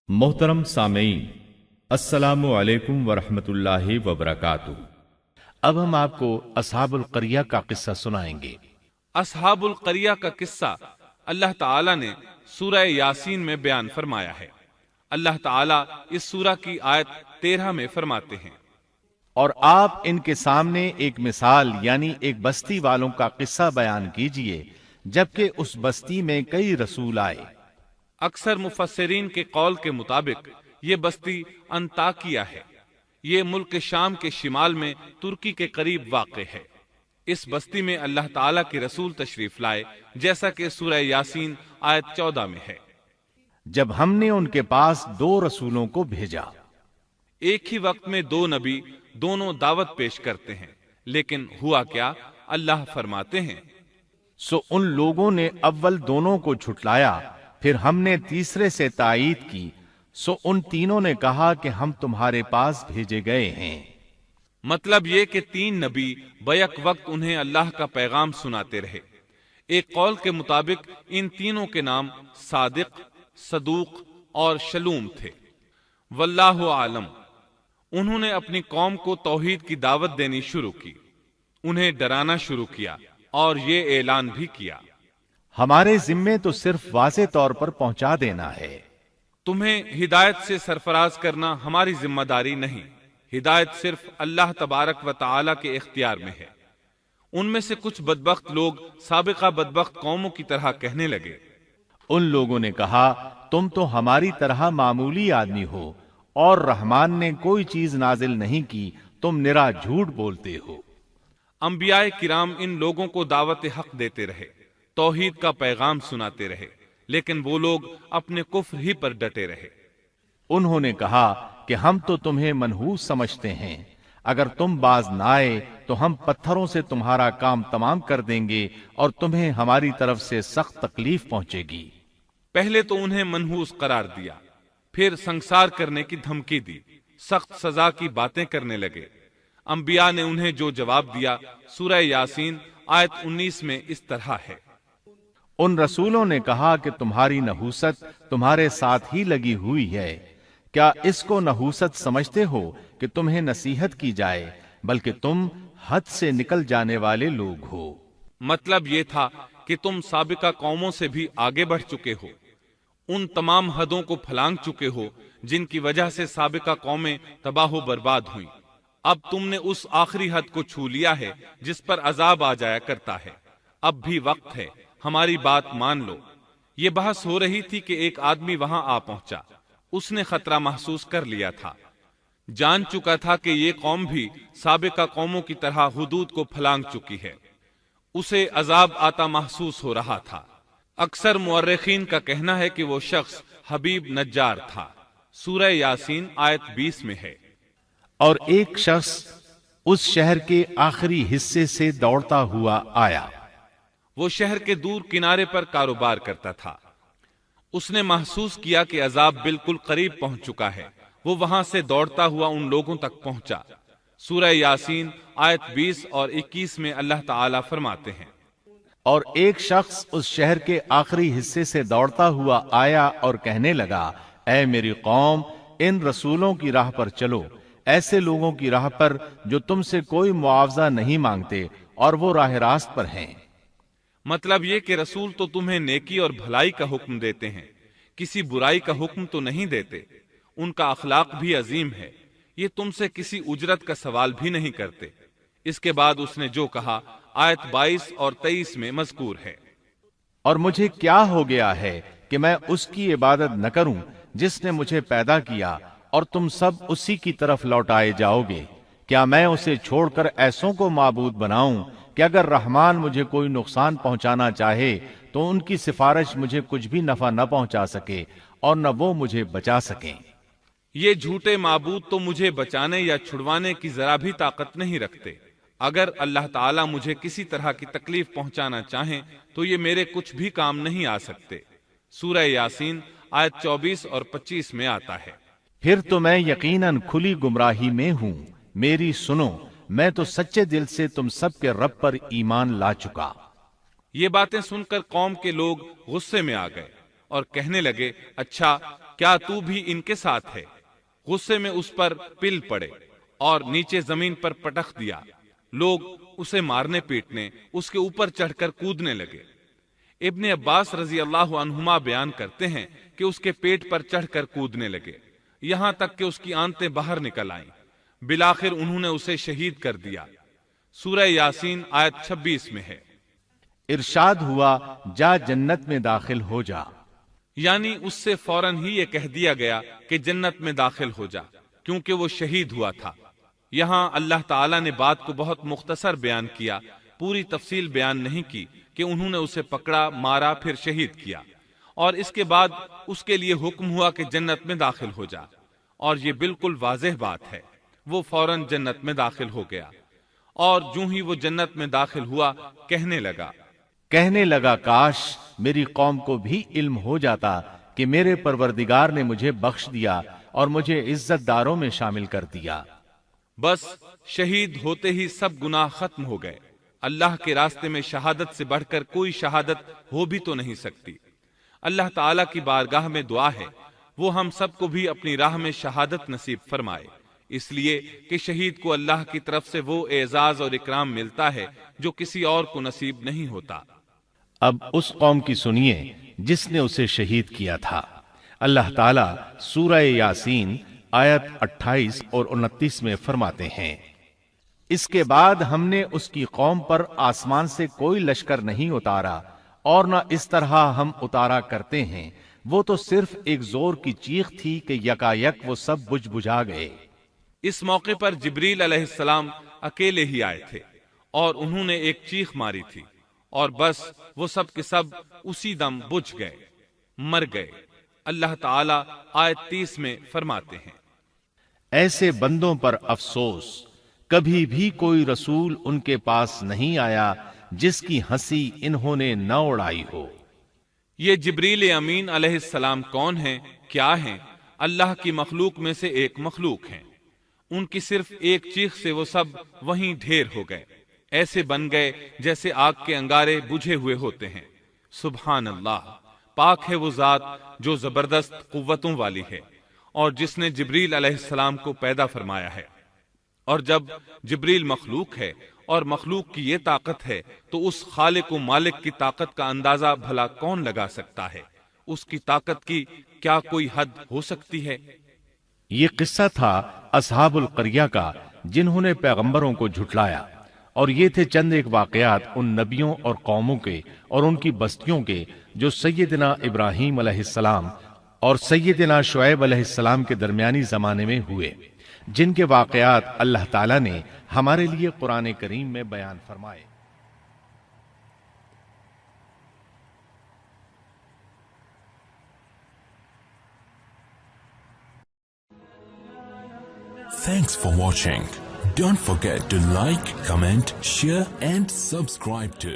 मोहतरम सामीन, अस्सलामु अलैकुम वरहमतुल्लाहि वबरकातुहू। अब हम आपको असहाबुल क़रिया का किस्सा सुनाएंगे। असहाबुल क़रिया का किस्सा अल्लाह ताला ने सूरह यासीन में बयान फरमाया है। अल्लाह ताला इस सूरह की आयत 13 में फरमाते हैं, और आप इनके सामने एक मिसाल यानी एक बस्ती वालों का किस्सा बयान कीजिए, जबकि उस बस्ती में कई रसूल आए। अक्सर मुफस्सिरीन के कौल के मुताबिक ये बस्ती अंताकिया है। ये मुल्क शाम के शिमाल में तुर्की के करीब वाक़ है। इस बस्ती में अल्लाह ताला के रसूल तशरीफ लाए, जैसा कि सूरह यासीन आयत 14 में है। जब हमने उनके पास 2 रसूलों को भेजा। एक ही वक्त में 2 नबी दोनों दावत पेश करते हैं, लेकिन हुआ क्या, अल्लाह फरमाते हैं, सो उन लोगों ने अव्वल दोनों को झुठलाया, फिर हमने तीसरे से तायीद की, सो उन तीनों ने कहा कि हम तुम्हारे पास भेजे गए हैं। मतलब ये कि 3 नबी बैक वक्त उन्हें अल्लाह का पैगाम सुनाते रहे। एक कौल के मुताबिक इन तीनों के नाम सादिक, सदूक और शलूम थे। वल्लाहु आलम। उन्होंने अपनी कौम को तौहीद की दावत देनी शुरू की, उन्हें डराना शुरू किया और ये ऐलान भी किया, हमारे जिम्मे तो सिर्फ वाज़े तौर पर पहुंचा देना है। तुम्हें हिदायत से सरफराज करना हमारी जिम्मेदारी नहीं। हिदायत सिर्फ अल्लाह तबारक व तआला के इख्तियार में है। उनमें से कुछ बदबख्त लोग साबिका बदबख्त कौमों की तरह कहने लगे। उन लोगों ने कहा, तुम तो हमारी तरह मामूली आदमी हो और रहमान ने कोई चीज नाजिल नहीं की, तुम निरा झूठ बोलते हो। अंबियाए किराम इन लोगों को दावत हक देते रहे, तौहीद का पैगाम सुनाते रहे, लेकिन वो लोग अपने कुफ्र ही पर डटे रहे। उन्होंने कहा कि हम तो तुम्हें मनहूस समझते हैं, अगर तुम बाज न आए तो हम पत्थरों से तुम्हारा काम तमाम कर देंगे और तुम्हें हमारी तरफ से सख्त तकलीफ पहुंचेगी। पहले तो उन्हें मनहूस करार दिया, फिर संसार करने की धमकी दी, सख्त सजा की बातें करने लगे। अंबिया ने उन्हें जो जवाब दिया सूरह यासीन आयत 19 में इस तरह है, उन रसूलों ने कहा कि तुम्हारी नहूसत तुम्हारे साथ ही लगी हुई है। क्या इसको नहूसत समझते हो कि तुम्हें नसीहत की जाए, बल्कि तुम हद से निकल जाने वाले लोग हो। मतलब ये था कि तुम साबिका कौमों से भी आगे बढ़ चुके हो, उन तमाम हदों को फलांग चुके हो जिनकी वजह से साबिका कौमें तबाह बर्बाद हुई। अब तुमने उस आखिरी हद को छू लिया है जिस पर अजाब आ जाया करता है। अब भी वक्त है, हमारी बात मान लो। ये बहस हो रही थी कि एक आदमी वहां आ पहुंचा। उसने खतरा महसूस कर लिया था, जान चुका था कि ये कौम भी साबिका कौमों की तरह हुदूद को फलांग चुकी है। उसे अजाब आता महसूस हो रहा था। अक्सर मुअर्रिखीन का कहना है कि वो शख्स हबीब नज्जार था। सूरह यासीन आयत 20 में है, और एक शख्स उस शहर के आखिरी हिस्से से दौड़ता हुआ आया। वो शहर के दूर किनारे पर कारोबार करता था। उसने महसूस किया कि अजाब बिल्कुल करीब पहुंच चुका है। वो वहां से दौड़ता हुआ उन लोगों तक पहुंचा। सूरह यासीन आयत 20 और 21 में अल्लाह ताला फरमाते हैं, और एक शख्स उस शहर के आखिरी हिस्से से दौड़ता हुआ आया और कहने लगा, ऐ मेरी कौम, इन रसूलों की राह पर चलो, ऐसे लोगों की राह पर जो तुमसे कोई मुआवजा नहीं मांगते और वो राह रास्त पर हैं। मतलब ये कि रसूल तो तुम्हें नेकी और भलाई का हुक्म देते हैं, किसी बुराई का हुक्म तो नहीं देते। उनका अखलाक भी अजीम है, ये तुमसे किसी उजरत का सवाल भी नहीं करते। इसके बाद उसने जो कहा आयत 22 और 23 में मज़कूर है, और मुझे क्या हो गया है कि मैं उसकी इबादत न करूं जिसने मुझे पैदा किया, और तुम सब उसी की तरफ लौटाए जाओगे। क्या मैं उसे छोड़कर ऐसों को माबूद बनाऊं कि अगर रहमान मुझे कोई नुकसान पहुंचाना चाहे तो उनकी सिफारिश मुझे कुछ भी नफा न पहुंचा सके और न वो मुझे बचा सकें। ये झूठे माबूद तो मुझे बचाने या छुड़वाने की जरा भी ताकत नहीं रखते। अगर अल्लाह ताला मुझे किसी तरह की तकलीफ पहुंचाना चाहें तो ये मेरे कुछ भी काम नहीं आ सकते। सूरह यासीन आयत 24 और 25 में आता है, फिर तो मैं यकीनन खुली गुमराही में हूं, मेरी सुनो, मैं तो सच्चे दिल से तुम सब के रब पर ईमान ला चुका। ये बातें सुनकर कौम के लोग गुस्से में आ गए और कहने लगे, अच्छा کیا تو بھی ان کے ساتھ ہے؟ غصے میں اس پر پل پڑے اور نیچے زمین پر پٹخ دیا۔ لوگ اسے مارنے پیٹنے، اس کے اوپر چڑھ کر کودنے لگے۔ ابن عباس رضی اللہ عنہما بیان کرتے ہیں کہ اس کے پیٹ پر چڑھ کر کودنے لگے، یہاں تک کہ اس کی آنتیں باہر نکل آئیں۔ بالآخر انہوں نے اسے شہید کر دیا۔ سورہ یاسین آیت 26 میں ہے۔ ارشاد ہوا جا جنت میں داخل ہو جا، یعنی اس سے فوراً ہی یہ کہہ دیا گیا کہ جنت میں داخل ہو جا، کیونکہ وہ شہید ہوا تھا۔ یہاں اللہ تعالیٰ نے بات کو بہت مختصر بیان کیا، پوری تفصیل بیان نہیں کی کہ انہوں نے اسے پکڑا، مارا، پھر شہید کیا، اور اس کے بعد اس کے لیے حکم ہوا کہ جنت میں داخل ہو جا، اور یہ بالکل واضح بات ہے۔ وہ فوراً جنت میں داخل ہو گیا، اور جو ہی وہ جنت میں داخل ہوا کہنے لگا کاش میری قوم کو بھی علم ہو جاتا کہ میرے پروردگار نے مجھے بخش دیا اور مجھے عزت داروں میں شامل کر دیا۔ بس شہید ہوتے ہی سب گناہ ختم ہو گئے۔ اللہ کے راستے میں شہادت سے بڑھ کر کوئی شہادت ہو بھی تو نہیں سکتی۔ اللہ تعالیٰ کی بارگاہ میں دعا ہے وہ ہم سب کو بھی اپنی راہ میں شہادت نصیب فرمائے، اس لیے کہ شہید کو اللہ کی طرف سے وہ اعزاز اور اکرام ملتا ہے جو کسی اور کو نصیب نہیں ہوتا۔ اب اس قوم کی سنیے جس نے اسے شہید کیا تھا۔ اللہ تعالیٰ سورہ یاسین آیت 28 اور 29 میں فرماتے ہیں، اس کے بعد ہم نے اس کی قوم پر آسمان سے کوئی لشکر نہیں اتارا اور نہ اس طرح ہم اتارا کرتے ہیں، وہ تو صرف ایک زور کی چیخ تھی کہ یکایک وہ سب بجھ بجھا گئے۔ اس موقع پر جبریل علیہ السلام اکیلے ہی آئے تھے اور انہوں نے ایک چیخ ماری تھی اور بس وہ سب کے سب اسی دم بجھ گئے، مر گئے۔ اللہ تعالیٰ آیت 30 میں فرماتے ہیں، ایسے بندوں پر افسوس، کبھی بھی کوئی رسول ان کے پاس نہیں آیا جس کی ہنسی انہوں نے نہ اڑائی ہو۔ یہ جبریل امین علیہ السلام کون ہیں، کیا ہیں؟ اللہ کی مخلوق میں سے ایک مخلوق ہیں۔ ان کی صرف ایک چیخ سے وہ سب وہیں ڈھیر ہو گئے، ایسے بن گئے جیسے آگ کے انگارے بجھے ہوئے ہوتے ہیں۔ سبحان اللہ، پاک ہے وہ ذات جو زبردست قوتوں والی ہے اور جس نے جبریل علیہ السلام کو پیدا فرمایا ہے۔ اور جب جبریل مخلوق ہے اور مخلوق کی یہ طاقت ہے تو اس خالق و مالک کی طاقت کا اندازہ بھلا کون لگا سکتا ہے؟ اس کی طاقت کی کیا کوئی حد ہو سکتی ہے؟ یہ قصہ تھا اصحاب القریہ کا جنہوں نے پیغمبروں کو جھٹلایا، اور یہ تھے چند ایک واقعات ان نبیوں اور قوموں کے اور ان کی بستیوں کے جو سیدنا ابراہیم علیہ السلام اور سیدنا شعیب علیہ السلام کے درمیانی زمانے میں ہوئے، جن کے واقعات اللہ تعالیٰ نے ہمارے لیے قرآن کریم میں بیان فرمائے۔ Thanks for watching. Don't forget to like, comment, share and subscribe to